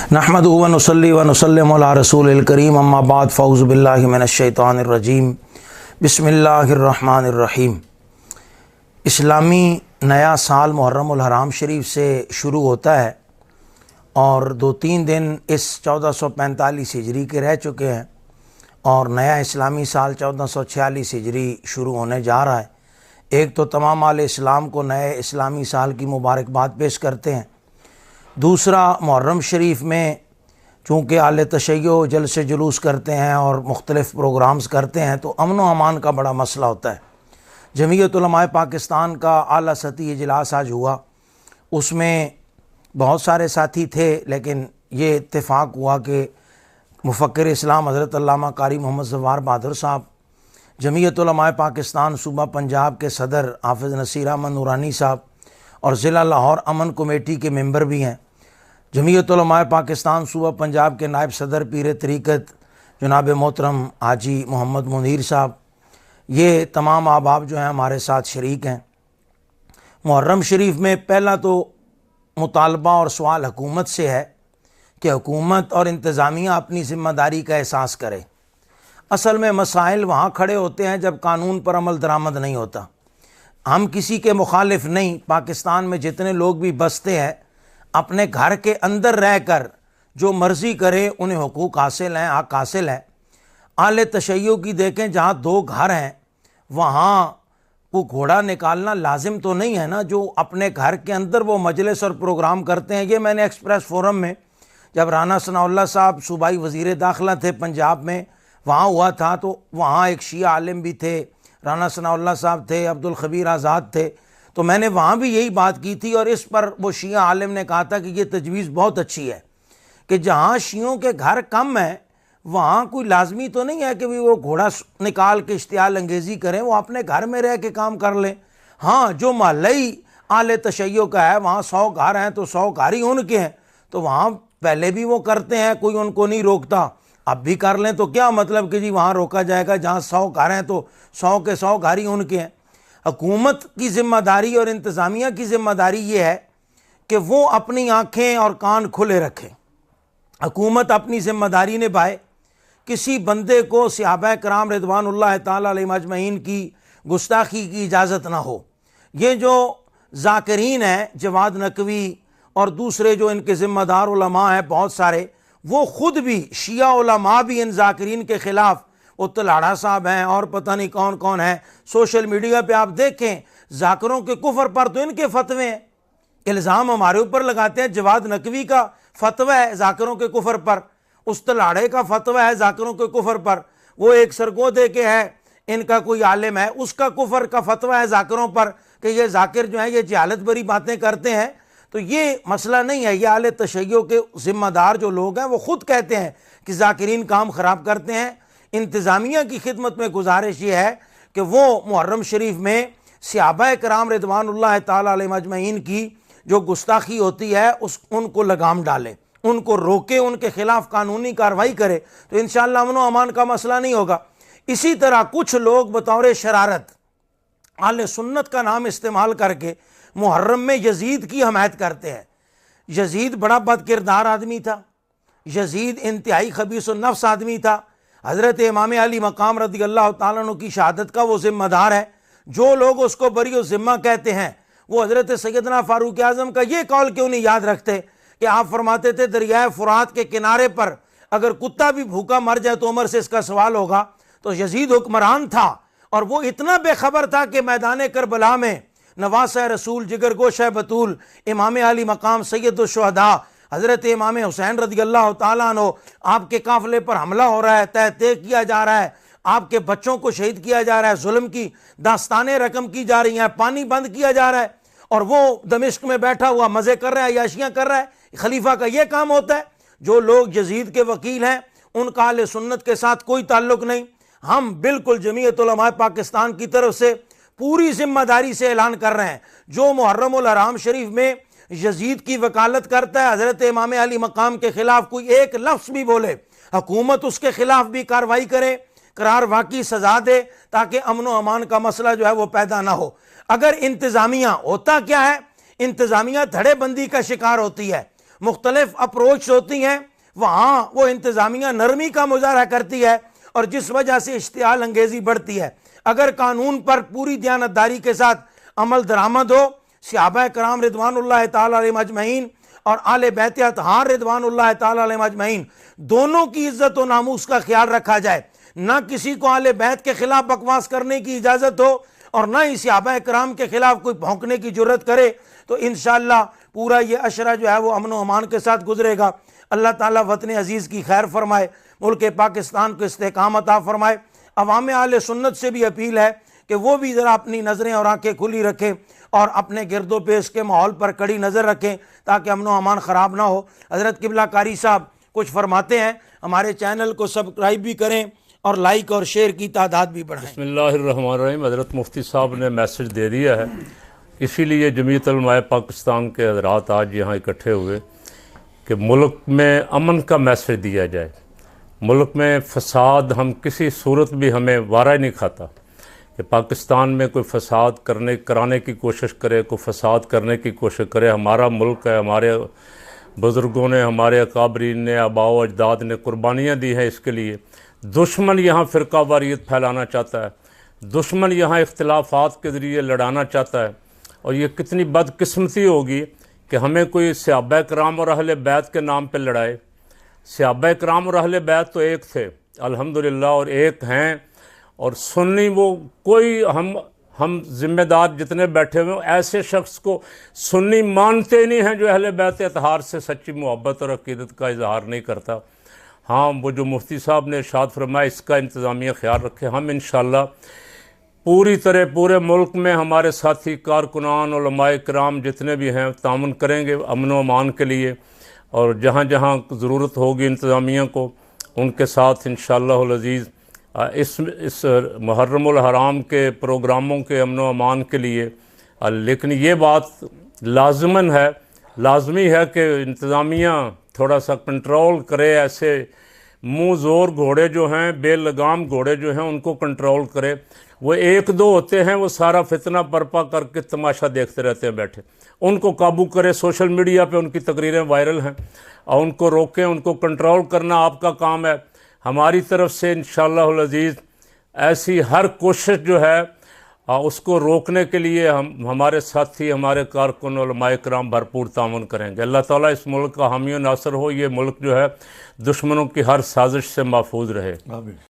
नहमदुहु व नुसल्ली व नुसल्लिमु अला रसूलिल करीम अम्मा बाद फ़ऊज़ु बिल्लाहि मिनश शैतानिर रजीम बिस्मिल्लाहिर रहमानिर रहीम। इस्लामी नया साल मुहर्रमुल हराम शरीफ से शुरू होता है और 2-3 दिन इस 1445 हिजरी के रह चुके हैं और नया इस्लामी साल 1446 हिजरी शुरू होने जा रहा है। एक तो तमाम आले इस्लाम को नए इस्लामी साल की मुबारकबाद पेश करते हैं। दूसरा, मुहर्रम शरीफ में चूँकि आले तशय्यो जलसे जुलूस करते हैं और मुख्तलिफ़ प्रोग्राम्स करते हैं तो अमन व अमान का बड़ा मसला होता है। जमीयत उलमाए पाकिस्तान का आला सतही इजलास आज हुआ, उसमें बहुत सारे साथी थे, लेकिन ये इत्तेफाक हुआ कि मुफ़क्किर इस्लाम हज़रत अल्लामा कारी मोहम्मद ज़फ़ार बहादुर साहब, जमीयत उलमाए पाकिस्तान सूबा पंजाब के सदर हाफ़िज़ नसीर अहमद नूरानी साहब और ज़िला लाहौर अमन कमेटी के मेंबर भी हैं, जमीयत उलमाए पाकिस्तान सूबा पंजाब के नायब सदर पीर तरीक़त जनाब मोहतरम हाजी मोहम्मद मुनीर साहब, ये तमाम अहबाब जो हैं हमारे साथ शरीक हैं। मुहर्रम शरीफ में पहला तो मुतालबा और सवाल हुकूमत से है कि हुकूमत और इंतज़ामिया अपनी ज़िम्मेदारी का एहसास करे। असल में मसाइल वहाँ खड़े होते हैं जब कानून पर अमल दरामद नहीं होता। हम किसी के मुखालिफ नहीं, पाकिस्तान में जितने लोग भी बसते हैं अपने घर के अंदर रहकर जो मर्ज़ी करें, उन्हें हुकूक हासिल हैं, हक़ हासिल है। आले तशय्यो की देखें, जहाँ 2 घर हैं वहाँ वो घोड़ा निकालना लाजिम तो नहीं है ना, जो अपने घर के अंदर वो मजलिस और प्रोग्राम करते हैं। ये मैंने एक्सप्रेस फोरम में जब राना सनाउल्लाह साहब सूबाई वज़ीर दाखिला थे पंजाब में, वहाँ हुआ था, तो वहाँ एक शिया आलिम भी थे, राना सनाउल्लाह साहब थे, अब्दुल खबीर आज़ाद थे, तो मैंने वहाँ भी यही बात की थी और इस पर वो शिया आलिम ने कहा था कि ये तजवीज़ बहुत अच्छी है कि जहाँ शियों के घर कम है वहाँ कोई लाजमी तो नहीं है कि भी वो घोड़ा निकाल के इश्तियाल अंगेज़ी करें, वो अपने घर में रह के काम कर लें। हाँ, जो महल्लाई आले तशय्यो का है वहाँ 100 घर हैं तो 100 घर ही उनके हैं, तो वहाँ पहले भी वो करते हैं, कोई उनको नहीं रोकता, अब भी कर लें तो क्या मतलब कि जी वहाँ रोका जाएगा। जहाँ 100 घर हैं तो 100 के 100 घर ही उनके हैं। हुकूमत की ज़िम्मेदारी और इंतज़ामिया की ज़िम्मेदारी ये है कि वो अपनी आँखें और कान खुले रखें। हुकूमत अपनी ज़िम्मेदारी निभाए, किसी बंदे को सहाबा कराम रिदवानुल्लाह ताला अलैहिम अजमईन की गुस्ताखी की इजाज़त ना हो। ये जो ज़ाकिरीन हैं, जवाद नकवी और दूसरे जो इनके ज़िम्मेदार उलमा हैं बहुत सारे, वो ख़ुद भी शिया उलमा भी इन ज़ाकिरीन के ख़िलाफ़, वो तलाड़ा साहब हैं और पता नहीं कौन कौन है, सोशल मीडिया पे आप देखें ज़ाकिरों के कुफर पर तो इनके फतवे हैं। इल्ज़ाम हमारे ऊपर लगाते हैं, जवाद नकवी का फतवा है ज़ाकिरों के कुफर पर, उस तलाड़े का फतवा है ज़ाकिरों के कुफर पर, वो एक सरगोदे के है, इनका कोई आलिम है, उसका कुफर का फतवा है ज़ाकिरों पर कि ये ज़ाकिर जो है ये जहालत भरी बातें करते हैं। तो ये मसला नहीं है, ये आले तशय्यो के ज़िम्मेदार जो लोग हैं वो ख़ुद कहते हैं कि ज़ाकिरीन काम ख़राब करते हैं। इंतज़ामिया की खिदमत में गुजारिश ये है कि वो मुहर्रम शरीफ में सहाबा कराम रिदवानुल्लाह ताला अलैहिम अजमईन की जो गुस्ताखी होती है उनको लगाम डालें, उनको रोके, उनके ख़िलाफ़ कानूनी कार्रवाई करे, तो इंशाअल्लाह अमन व अमान का मसला नहीं होगा। इसी तरह कुछ लोग बतौर शरारत आले सुन्नत का नाम इस्तेमाल करके मुहर्रम में यजीद की हमायत करते हैं। यजीद बड़ा बदकिरदार आदमी था, यजीद इंतहाई खबीस नफ्स आदमी था, हज़रत इमाम अली मकाम रज़ी अल्लाह तआला अन्हु की शहादत का वो ज़िम्मेदार है। जो लोग उसको बरी ज़िम्मा कहते हैं वो हज़रत सैयदना फ़ारूक आज़म का ये कौल क्यों नहीं याद रखते कि आप फरमाते थे दरियाए फ़ुरात के किनारे पर अगर कुत्ता भी भूखा मर जाए तो उमर से इसका सवाल होगा। तो यजीद हुक्मरान था और वो इतना बेखबर था कि मैदान करबला में नवासा रसूल, जिगर गोशा बतूल, इमाम अली मकाम सैयदुश्शुहदा हज़रत इमाम हुसैन रज़ी अल्लाह तआला अन्हु, आपके काफ़िले पर हमला हो रहा है, तय किया जा रहा है, आपके बच्चों को शहीद किया जा रहा है, जुल्म की दास्तानें रकम की जा रही हैं, पानी बंद किया जा रहा है और वो दमिश्क में बैठा हुआ मज़े कर रहा है, याशियाँ कर रहा है। खलीफा का ये काम होता है। जो लोग यजीद के वकील हैं उनका अहले सुन्नत के साथ कोई ताल्लुक़ नहीं। हम बिल्कुल जमीयत उलमाए पाकिस्तान की तरफ से पूरी जिम्मेदारी से ऐलान कर रहे हैं, जो मुहर्रमुल हराम शरीफ में यजीद की वकालत करता है, हज़रत इमाम अली मकाम के ख़िलाफ़ कोई एक लफ्ज़ भी बोले, हुकूमत उसके ख़िलाफ़ भी कार्रवाई करे, करार वाकई सज़ा दे, ताकि अमन व अमान का मसला जो है वो पैदा ना हो। अगर इंतज़ामिया, होता क्या है, इंतज़ामिया धड़ेबंदी का शिकार होती है, मुख्तलिफ अप्रोच होती हैं, वहाँ वो इंतज़ामिया नरमी का मुजाहरा करती है और जिस वजह से इश्तियाल अंगेज़ी बढ़ती है। अगर कानून पर पूरी दयानतदारी के साथ अमल दरामद हो, सहाबा कराम रिदवानुल्लाह ताला अलैहिम अजमईन और आले बैत अतहार रिदवानुल्लाह ताला अलैहिम अजमईन दोनों की इज्जत व नामूस का ख्याल रखा जाए, ना किसी को आले बैत के खिलाफ बकवास करने की इजाज़त हो और ना ही सहाबा कराम के खिलाफ कोई भौंकने की जुर्रत करे, तो इंशाअल्लाह पूरा ये अशरा जो है वो अमन व अमान के साथ गुजरेगा। अल्लाह ताला वतन अजीज़ की खैर फरमाए, मुल्क पाकिस्तान को इस्तेकाम अता फरमाए। अवाम आले सुन्नत से भी अपील है कि वो भी ज़रा अपनी नज़रें और आँखें खुली रखें और अपने गिरदो पेश के माहौल पर कड़ी नज़र रखें ताकि अमन व अमान ख़राब ना हो। हज़रत किबला कारी साहब कुछ फरमाते हैं, हमारे चैनल को सब्सक्राइब भी करें और लाइक और शेयर की तादाद भी बढ़ाएं। बिस्मिल्लाहिर्रहमानिर्रहीम। हज़रत मुफ्ती साहब ने मैसेज दे दिया है, इसीलिए जमीयत उलमाए पाकिस्तान के हज़रात आज यहाँ इकट्ठे हुए कि मुल्क में अमन का मैसेज दिया जाए। मुल्क में फ़साद हम किसी सूरत भी हमें वारा नहीं खाता कि पाकिस्तान में कोई फ़साद कराने की कोशिश करे, कोई फ़साद करने की कोशिश करे। हमारा मुल्क है, हमारे बुज़ुर्गों ने, हमारे अकाबरीन ने, आबाओ अजदाद ने कुर्बानियाँ दी हैं इसके लिए। दुश्मन यहाँ फ़िरका वारियत फैलाना चाहता है, दुश्मन यहाँ इख्तिलाफ़ात के ज़रिए लड़ाना चाहता है। और ये कितनी बदकिस्मती होगी कि हमें कोई सहाबा कराम और अहले बैत के नाम पे लड़ाए। सहाबा कराम और अहले बैत तो एक थे अल्हम्दुलिल्लाह और एक हैं, और सुन्नी वो कोई हम ज़िम्मेदार जितने बैठे हुए ऐसे शख्स को सुन्नी मानते ही नहीं हैं जो अहले बैत अतहार से सच्ची मोहब्बत और अक़ीदत का इजहार नहीं करता। हाँ, वो जो मुफ्ती साहब ने इरशाद फरमाया इसका इंतज़ामिया ख्याल रखे। हम इंशाअल्लाह पूरी तरह पूरे मुल्क में हमारे साथी कारकुनान उलमाए किराम जितने भी हैं तामुन करेंगे अमन व अमान के लिए, और जहाँ जहाँ ज़रूरत होगी इंतज़ामिया को उनके साथ इंशाअल्लाह अज़ीज़ इस मुहर्रमुल हराम के प्रोग्रामों के अमन व अमान के लिए। लेकिन ये बात लाजमी है कि इंतज़ामिया थोड़ा सा कंट्रोल करे, ऐसे मुँह ज़ोर घोड़े जो हैं, बेलगाम घोड़े जो हैं उनको कंट्रोल करे। वो एक दो होते हैं वो सारा फितना बर्पा करके तमाशा देखते रहते हैं बैठे, उनको काबू करे। सोशल मीडिया पे उनकी तकरीरें वायरल हैं और उनको रोकें, उनको कंट्रोल करना आपका काम है। हमारी तरफ से इंशाअल्लाह अज़ीज़ ऐसी हर कोशिश जो है उसको रोकने के लिए हमारे साथी, हमारे कारकुन उलमाए किराम भरपूर तामुन करेंगे। अल्लाह ताला इस मुल्क का हामी और नासर हो, ये मुल्क जो है दुश्मनों की हर साजिश से महफूज रहे। आमीन।